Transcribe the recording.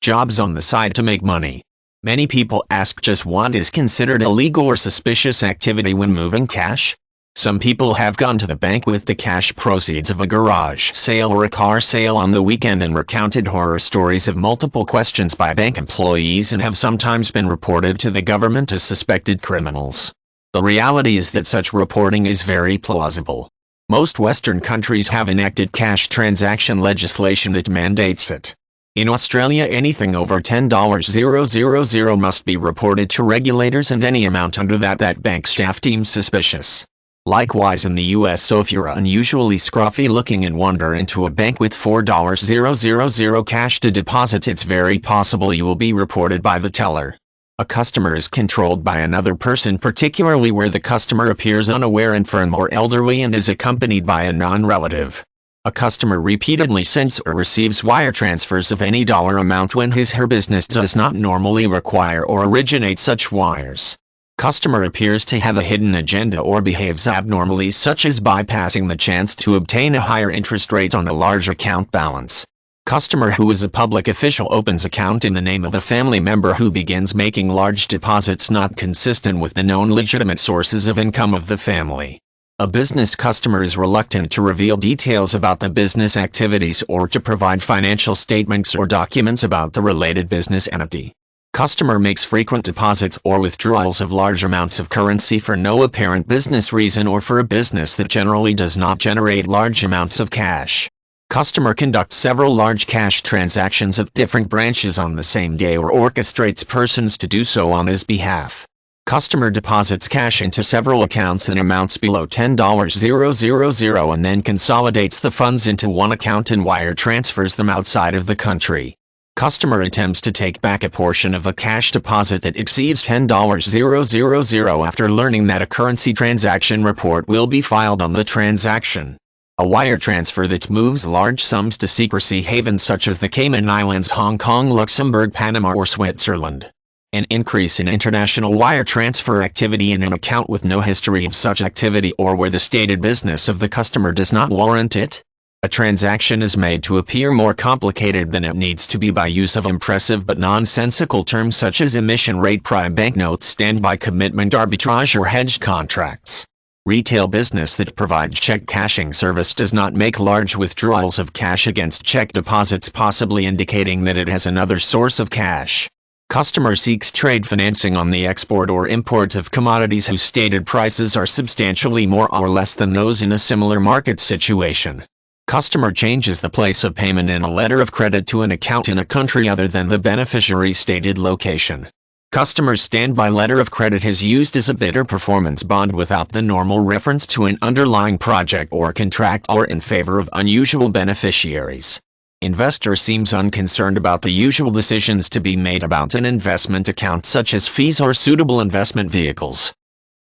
jobs on the side to make money. Many people ask just what is considered illegal or suspicious activity when moving cash. Some people have gone to the bank with the cash proceeds of a garage sale or a car sale on the weekend and recounted horror stories of multiple questions by bank employees and have sometimes been reported to the government as suspected criminals. The reality is that such reporting is very plausible. Most Western countries have enacted cash transaction legislation that mandates it. In Australia, anything over $10,000 must be reported to regulators, and any amount under that bank staff deems suspicious. Likewise in the US, so if you're unusually scruffy looking and wander into a bank with $4,000 cash to deposit, it's very possible you will be reported by the teller. A customer is controlled by another person, particularly where the customer appears unaware, infirm, or elderly and is accompanied by a non-relative. A customer repeatedly sends or receives wire transfers of any dollar amount when his/her business does not normally require or originate such wires. Customer appears to have a hidden agenda or behaves abnormally, such as bypassing the chance to obtain a higher interest rate on a large account balance. Customer who is a public official opens account in the name of a family member who begins making large deposits not consistent with the known legitimate sources of income of the family. A business customer is reluctant to reveal details about the business activities or to provide financial statements or documents about the related business entity. Customer makes frequent deposits or withdrawals of large amounts of currency for no apparent business reason or for a business that generally does not generate large amounts of cash. Customer conducts several large cash transactions at different branches on the same day or orchestrates persons to do so on his behalf. Customer deposits cash into several accounts in amounts below $10,000 and then consolidates the funds into one account and wire transfers them outside of the country. Customer attempts to take back a portion of a cash deposit that exceeds $10,000 after learning that a currency transaction report will be filed on the transaction. A wire transfer that moves large sums to secrecy havens such as the Cayman Islands, Hong Kong, Luxembourg, Panama, or Switzerland. An increase in international wire transfer activity in an account with no history of such activity or where the stated business of the customer does not warrant it. A transaction is made to appear more complicated than it needs to be by use of impressive but nonsensical terms such as emission rate, prime banknotes, standby commitment, arbitrage, or hedged contracts. Retail business that provides check cashing service does not make large withdrawals of cash against check deposits, possibly indicating that it has another source of cash. Customer seeks trade financing on the export or import of commodities whose stated prices are substantially more or less than those in a similar market situation. Customer changes the place of payment in a letter of credit to an account in a country other than the beneficiary's stated location. Customer's standby letter of credit is used as a bid or performance bond without the normal reference to an underlying project or contract or in favor of unusual beneficiaries. Investor seems unconcerned about the usual decisions to be made about an investment account such as fees or suitable investment vehicles.